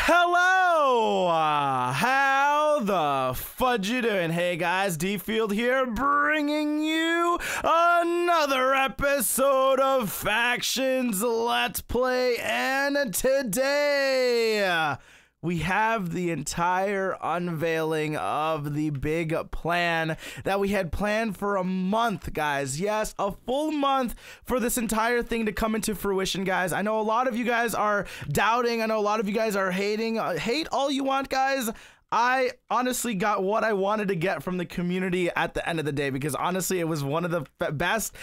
Hello! How the fudge you doing? Hey guys, Deafield here, bringing you another episode of Factions Let's Play, and today we have the entire unveiling of the big plan that we had planned for a month, guys. Yes, a full month for this entire thing to come into fruition, guys. I know a lot of you guys are doubting. I know a lot of you guys are hating. Hate all you want, guys. I honestly got what I wanted to get from the community at the end of the day, because honestly, it was one of the best,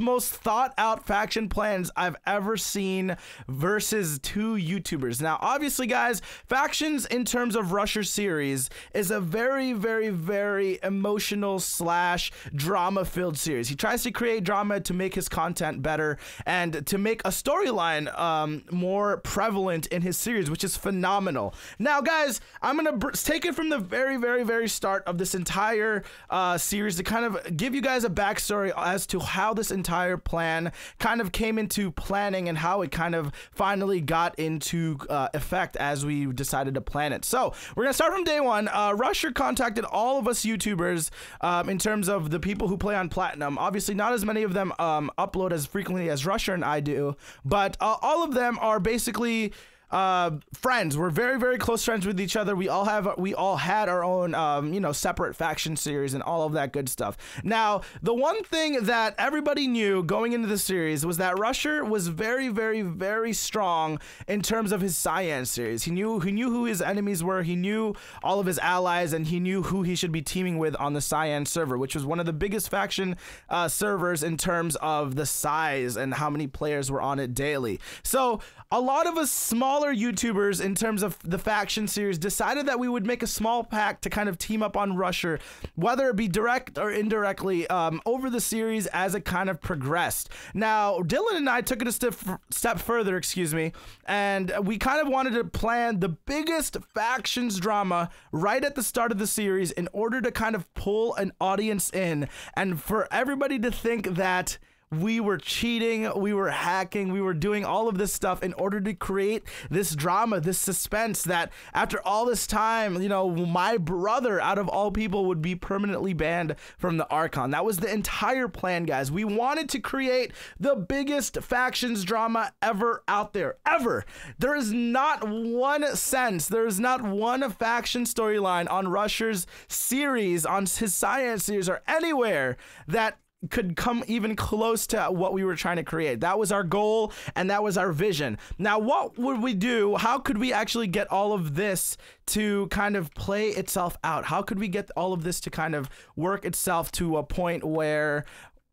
most thought out faction plans I've ever seen versus two YouTubers. Now, obviously, guys, factions in terms of Rusher series is a very, very, very emotional slash drama filled series. He tries to create drama to make his content better and to make a storyline more prevalent in his series, which is phenomenal. Now, guys, I'm gonna take it from the very, very, very start of this entire series to kind of give you guys a backstory as to how this entire plan kind of came into planning and how it kind of finally got into effect as we decided to plan it. So we're gonna start from day one. Rusher contacted all of us YouTubers in terms of the people who play on Platinum. Obviously, not as many of them upload as frequently as Rusher and I do, but all of them are basically friends. We're very, very close friends with each other. We all had our own you know, separate faction series and all of that good stuff. Now, the one thing that everybody knew going into the series was that Rusher was very, very, very strong in terms of his Cyan series. He knew who his enemies were, he knew all of his allies, and he knew who he should be teaming with on the Cyan server, which was one of the biggest faction servers in terms of the size and how many players were on it daily. So a lot of us smaller YouTubers in terms of the faction series decided that we would make a small pack to kind of team up on Rusher, whether it be direct or indirectly, over the series as it kind of progressed. Now, Dylan and I took it a step further, excuse me, and we kind of wanted to plan the biggest factions drama right at the start of the series in order to kind of pull an audience in and for everybody to think that we were cheating, we were hacking, we were doing all of this stuff in order to create this drama, this suspense that after all this time, you know, my brother out of all people would be permanently banned from the Archon. That was the entire plan, guys. We wanted to create the biggest factions drama ever out there, ever. There is not one sense, there is not one faction storyline on Rusher's series, on his Science series, or anywhere that could come even close to what we were trying to create. That was our goal and that was our vision. Now, what would we do? How could we actually get all of this to kind of play itself out? How could we get all of this to kind of work itself to a point where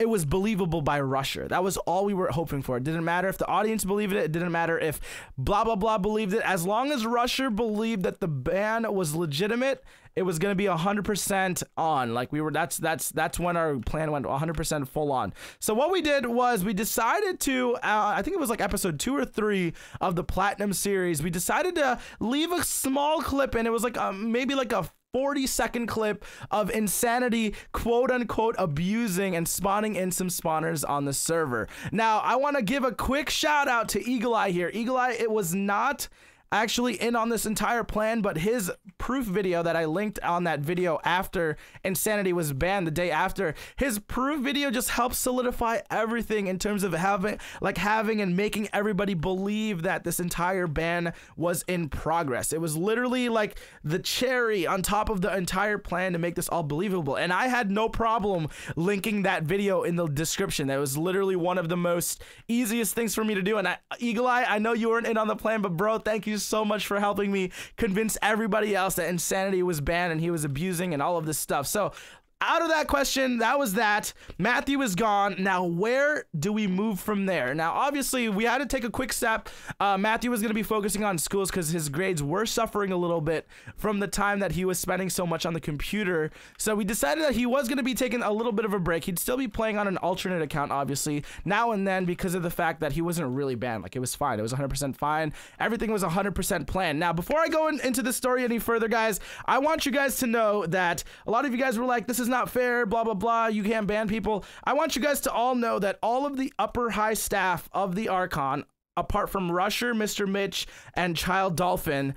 it was believable by Rusher? That was all we were hoping for. It didn't matter if the audience believed it. It didn't matter if blah, blah, blah believed it. As long as Rusher believed that the ban was legitimate, it was going to be 100% on. Like we were, that's when our plan went 100% full on. So what we did was we decided to, I think it was like episode 2 or 3 of the Platinum series. We decided to leave a small clip in. It was like maybe like a 40-second clip of Insanity quote unquote abusing and spawning in some spawners on the server. Now, I want to give a quick shout out to Eagle Eye here. Eagle Eye, it was not actually in on this entire plan, but his proof video that I linked on that video after Insanity was banned, the day after, his proof video just helped solidify everything in terms of having and making everybody believe that this entire ban was in progress. It was literally like the cherry on top of the entire plan to make this all believable, and I had no problem linking that video in the description. That was literally one of the most easiest things for me to do. And Eagle Eye, I know you weren't in on the plan, but bro, thank you so much for helping me convince everybody else that Insanity was banned and he was abusing and all of this stuff. So out of that question, that was that. Matthew is gone. Now, where do we move from there? Now, obviously, we had to take a quick step. Matthew was going to be focusing on schools because his grades were suffering a little bit from the time that he was spending so much on the computer. So we decided that he was going to be taking a little bit of a break. He'd still be playing on an alternate account, obviously, now and then, because of the fact that he wasn't really banned. Like, it was fine. It was 100% fine. Everything was 100% planned. Now, before I go into the story any further, guys, I want you guys to know that a lot of you guys were like, this is not fair, blah, blah, blah, you can't ban people. I want you guys to all know that all of the upper high staff of the Archon, apart from Rusher, Mr. Mitch, and Child Dolphin,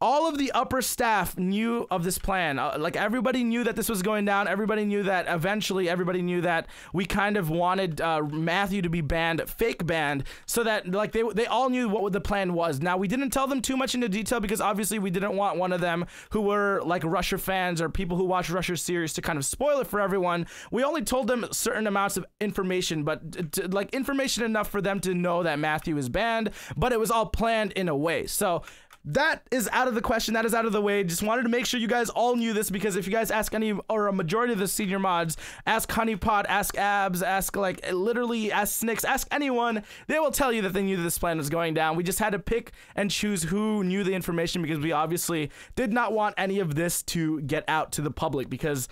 all of the upper staff knew of this plan. Like, everybody knew that this was going down. Everybody knew that eventually, everybody knew that we kind of wanted Matthew to be banned, fake banned, so that, like, they all knew what the plan was. Now, we didn't tell them too much into detail because obviously we didn't want one of them who were like Rusher fans or people who watch Rusher series to kind of spoil it for everyone. We only told them certain amounts of information, but like information enough for them to know that Matthew is banned, but it was all planned in a way. So that is out of the question. That is out of the way. Just wanted to make sure you guys all knew this, because if you guys ask any or a majority of the senior mods, ask Honeypot, ask Abs, ask like literally ask Snicks, ask anyone, they will tell you that they knew that this plan was going down. We just had to pick and choose who knew the information, because we obviously did not want any of this to get out to the public, because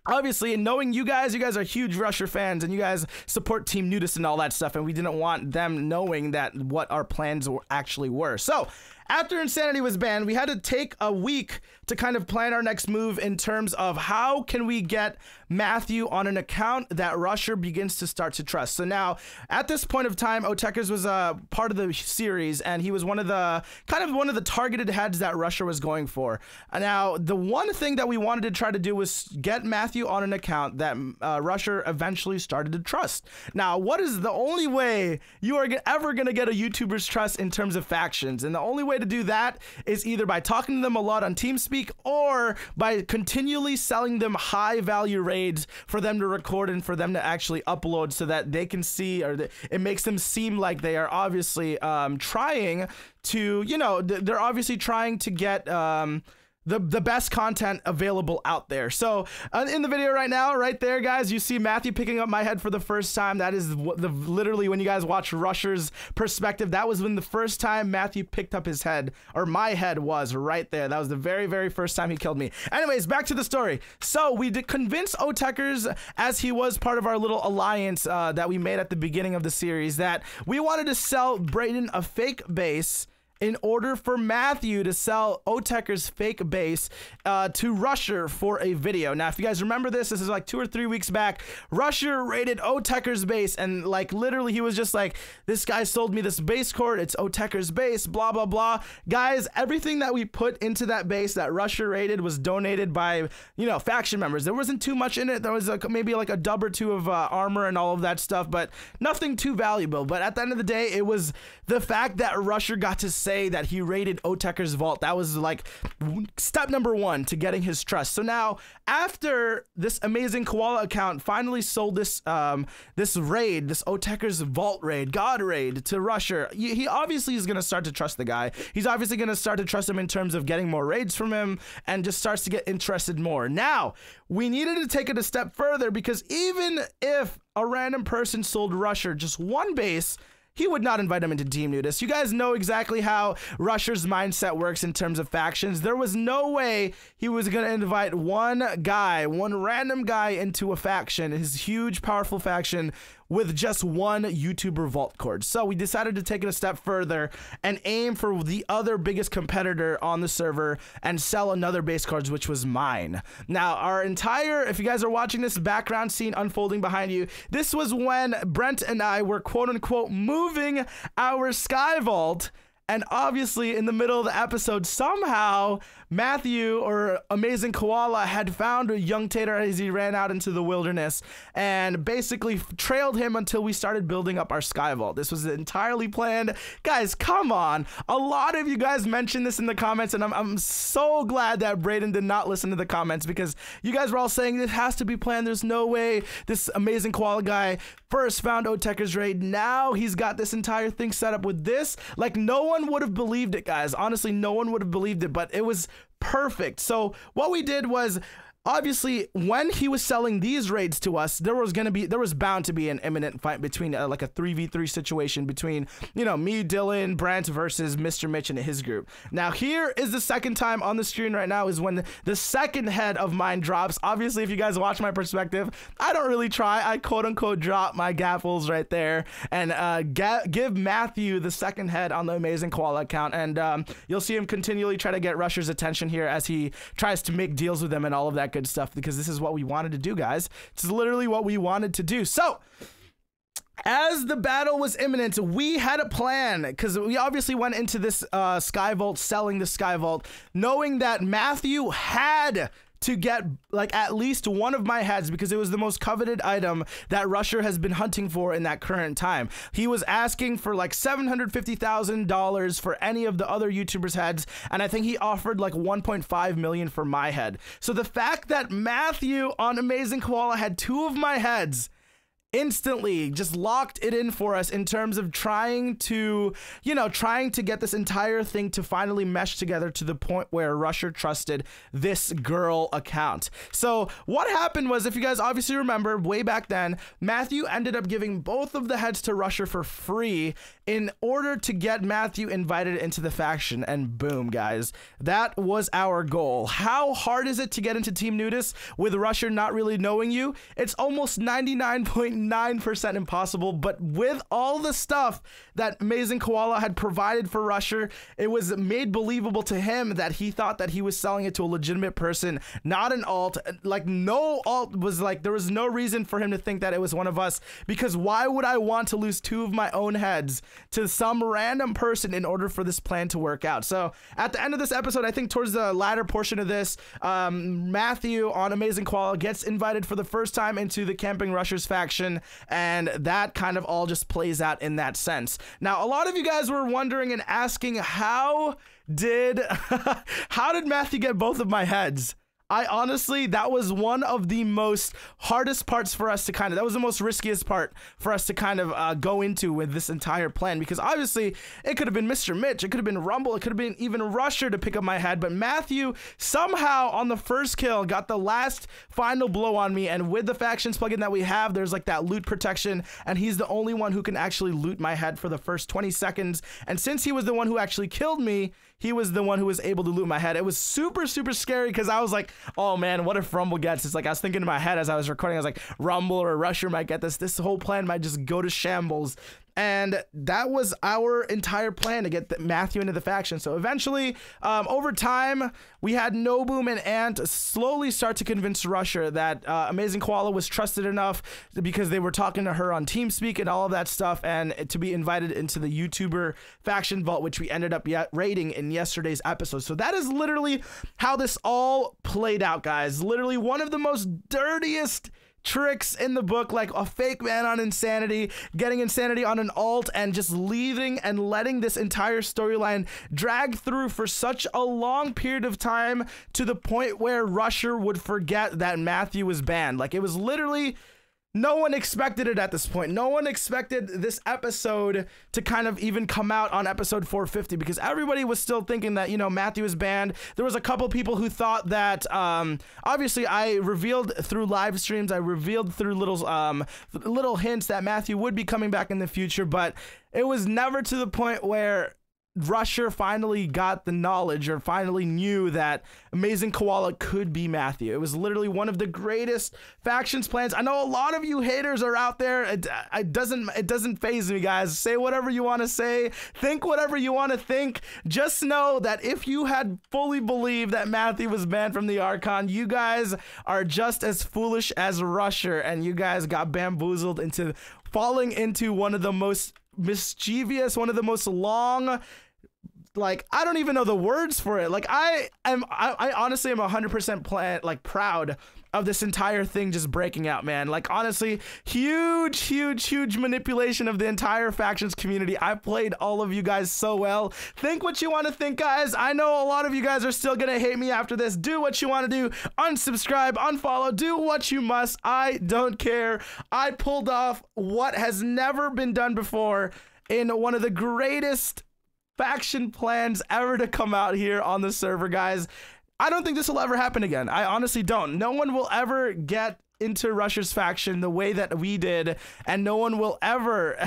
obviously, knowing you guys are huge Rusher fans and you guys support Team Nudist and all that stuff, and we didn't want them knowing that what our plans actually were. So after Insanity was banned, we had to take a week to kind of plan our next move in terms of how can we get Matthew on an account that Rusher begins to start to trust. So now, at this point of time, Otekers was a part of the series, and he was one of the targeted heads that Rusher was going for. Now, the one thing that we wanted to try to do was get Matthew on an account that Rusher eventually started to trust. Now, what is the only way you are ever going to get a YouTuber's trust in terms of factions? And the only way to do that is either by talking to them a lot on TeamSpeak or by continually selling them high value raids for them to record and for them to actually upload, so that they can see, or it makes them seem like they are obviously trying to, you know, they're obviously trying to get the best content available out there. So in the video right now, right there, guys, you see Matthew picking up my head for the first time. That is literally when you guys watch Rusher's perspective, that was when the first time Matthew picked up his head, or my head was right there. That was the very, very first time he killed me. Anyways, back to the story. So we did convince Otekers, as he was part of our little alliance that we made at the beginning of the series, that we wanted to sell Brayden a fake base in order for Matthew to sell Otekers' fake base to Rusher for a video. Now, if you guys remember this is like 2 or 3 weeks back. Rusher raided Otekers' base, and like literally he was just like, this guy sold me this base cord, it's Otekers' base, blah, blah, blah. Guys, everything that we put into that base that Rusher raided was donated by, you know, faction members. There wasn't too much in it. There was like maybe like a dub or two of armor and all of that stuff, but nothing too valuable. But at the end of the day, it was the fact that Rusher got to say that he raided Otekers' vault. That was like step number 1 to getting his trust. So now, after this amazing koala account finally sold this this raid, this Otekers' vault raid, god raid to Rusher, he obviously is going to start to trust the guy. He's obviously going to start to trust him in terms of getting more raids from him, and just starts to get interested more. Now, we needed to take it a step further, because even if a random person sold Rusher just one base, he would not invite him into Team Nudist. You guys know exactly how Rusher's mindset works in terms of factions. There was no way he was going to invite one random guy into a faction, his huge, powerful faction, with just one YouTuber vault cord. So we decided to take it a step further and aim for the other biggest competitor on the server and sell another base cards, which was mine. Now, our entire, if you guys are watching this background scene unfolding behind you, this was when Brent and I were quote unquote moving our sky vault. And obviously, in the middle of the episode, somehow Matthew, or Amazing Koala, had found a young Tater as he ran out into the wilderness, and basically trailed him until we started building up our sky vault. This was entirely planned. Guys, come on. A lot of you guys mentioned this in the comments, and I'm so glad that Brayden did not listen to the comments, because you guys were all saying this has to be planned. There's no way this Amazing Koala guy first found Otekers' raid. Now he's got this entire thing set up with this. Like, no one would have believed it, guys. Honestly, no one would have believed it, but it was perfect. So what we did was, obviously, when he was selling these raids to us, there was bound to be an imminent fight between like a 3v3 situation between, you know, me, Dylan, Brant versus Mr. Mitch and his group. Now, here is the second time on the screen right now is when the second head of mine drops. Obviously, if you guys watch my perspective, I don't really try. I quote unquote drop my gaffles right there and give Matthew the second head on the Amazing Koala account, and you'll see him continually try to get Rusher's attention here as he tries to make deals with them and all of that good stuff, because this is what we wanted to do, guys. It's literally what we wanted to do. So as the battle was imminent, we had a plan, because we obviously went into this Sky Vault, selling the Sky Vault, knowing that Matthew had to get like at least one of my heads, because it was the most coveted item that Rusher has been hunting for in that current time. He was asking for like $750,000 for any of the other YouTubers' heads, and I think he offered like 1.5 million for my head. So the fact that Matthew on Amazing Koala had two of my heads instantly just locked it in for us in terms of trying to, you know, trying to get this entire thing to finally mesh together to the point where Rusher trusted this girl account. So what happened was, if you guys obviously remember way back then, Matthew ended up giving both of the heads to Rusher for free in order to get Matthew invited into the faction, and boom, guys, that was our goal. How hard is it to get into Team Nudist with Rusher not really knowing you? It's almost 99.9% impossible, but with all the stuff that Amazing Koala had provided for Rusher, it was made believable to him that he thought that he was selling it to a legitimate person, not an alt. Like, no alt was like, there was no reason for him to think that it was one of us, because why would I want to lose two of my own heads to some random person in order for this plan to work out? So at the end of this episode, I think towards the latter portion of this, Matthew on Amazing Koala gets invited for the first time into the Camping Rushers faction, and that kind of all just plays out in that sense. Now, a lot of you guys were wondering and asking, how did Matthew get both of my heads? I honestly, that was one of the most hardest parts for us to kind of, that was the most riskiest part for us to kind of go into with this entire plan, because obviously it could have been Mr. Mitch, it could have been Rumble, it could have been even Rusher to pick up my head, but Matthew somehow on the first kill got the last final blow on me, and with the factions plugin that we have, there's like that loot protection, and he's the only one who can actually loot my head for the first 20 seconds, and since he was the one who actually killed me, he was the one who was able to loot my head. It was super, super scary, because I was like, oh man, what if Rumble gets this? Like, I was thinking in my head as I was recording, I was like, Rumble or Rusher might get this. This whole plan might just go to shambles. And that was our entire plan, to get Matthew into the faction. So eventually, over time, we had No Boom and Ant slowly start to convince Rusher that Amazing Koala was trusted enough, because they were talking to her on TeamSpeak and all of that stuff, and to be invited into the YouTuber faction vault, which we ended up raiding in yesterday's episode. So that is literally how this all played out, guys. Literally one of the most dirtiest tricks in the book, like a fake man on Insanity, getting Insanity on an alt, and just leaving and letting this entire storyline drag through for such a long period of time, to the point where Rusher would forget that Matthew was banned. Like, it was literally, no one expected it at this point. No one expected this episode to kind of even come out on episode 450, because everybody was still thinking that, you know, Matthew is banned. There was a couple people who thought that, obviously I revealed through live streams, I revealed through little hints that Matthew would be coming back in the future, but it was never to the point where Rusher finally got the knowledge, or finally knew that Amazing Koala could be Matthew. It was literally one of the greatest factions plans. I know a lot of you haters are out there. It doesn't faze me, guys. Say whatever you want to say, think whatever you want to think. Just know that if you had fully believed that Matthew was banned from the Archon, you guys are just as foolish as Rusher, and you guys got bamboozled into falling into one of the most mischievous, one of the most long, like, I don't even know the words for it. Like, I honestly am 100% proud of this entire thing just breaking out, man. Like, honestly, huge manipulation of the entire factions community. I played all of you guys so well. Think what you want to think, guys. I know a lot of you guys are still gonna hate me after this. Do what you want to do. Unsubscribe, unfollow, do what you must. I don't care. I pulled off what has never been done before in one of the greatest faction plans ever to come out here on the server, guys. I don't think this will ever happen again. I honestly don't. No one will ever get into Rusher's faction the way that we did, and no one will ever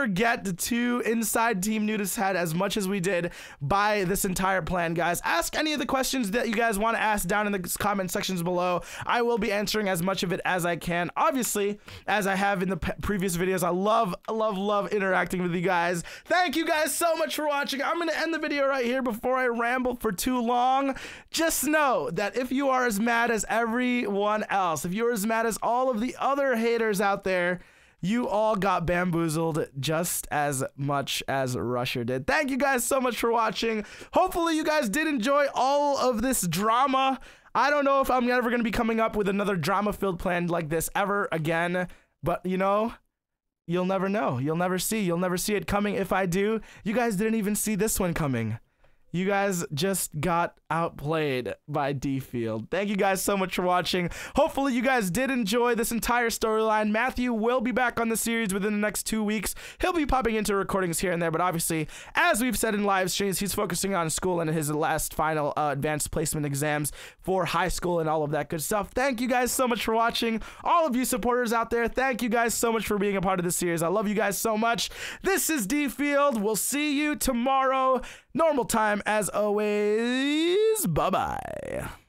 get to inside Team Nudist's head as much as we did by this entire plan, guys. Ask any of the questions that you guys want to ask down in the comment sections below. I will be answering as much of it as I can, obviously, as I have in the previous videos. I love interacting with you guys. Thank you guys so much for watching. I'm gonna end the video right here before I ramble for too long. Just know that if you are as mad as everyone else, if you're as mad as all of the other haters out there, You all got bamboozled just as much as Rusher did. Thank you guys so much for watching. Hopefully you guys did enjoy all of this drama. I don't know if I'm ever going to be coming up with another drama-filled plan like this ever again, but you know, you'll never know. You'll never see. You'll never see it coming. If I do, you guys didn't even see this one coming. You guys just got outplayed by Deafield. Thank you guys so much for watching. Hopefully you guys did enjoy this entire storyline. Matthew will be back on the series within the next 2 weeks. He'll be popping into recordings here and there, but obviously, as we've said in live streams, he's focusing on school and his last final advanced placement exams for high school and all of that good stuff. Thank you guys so much for watching. All of you supporters out there, thank you guys so much for being a part of this series. I love you guys so much. This is Deafield. We'll see you tomorrow. Normal time as always. Bye-bye.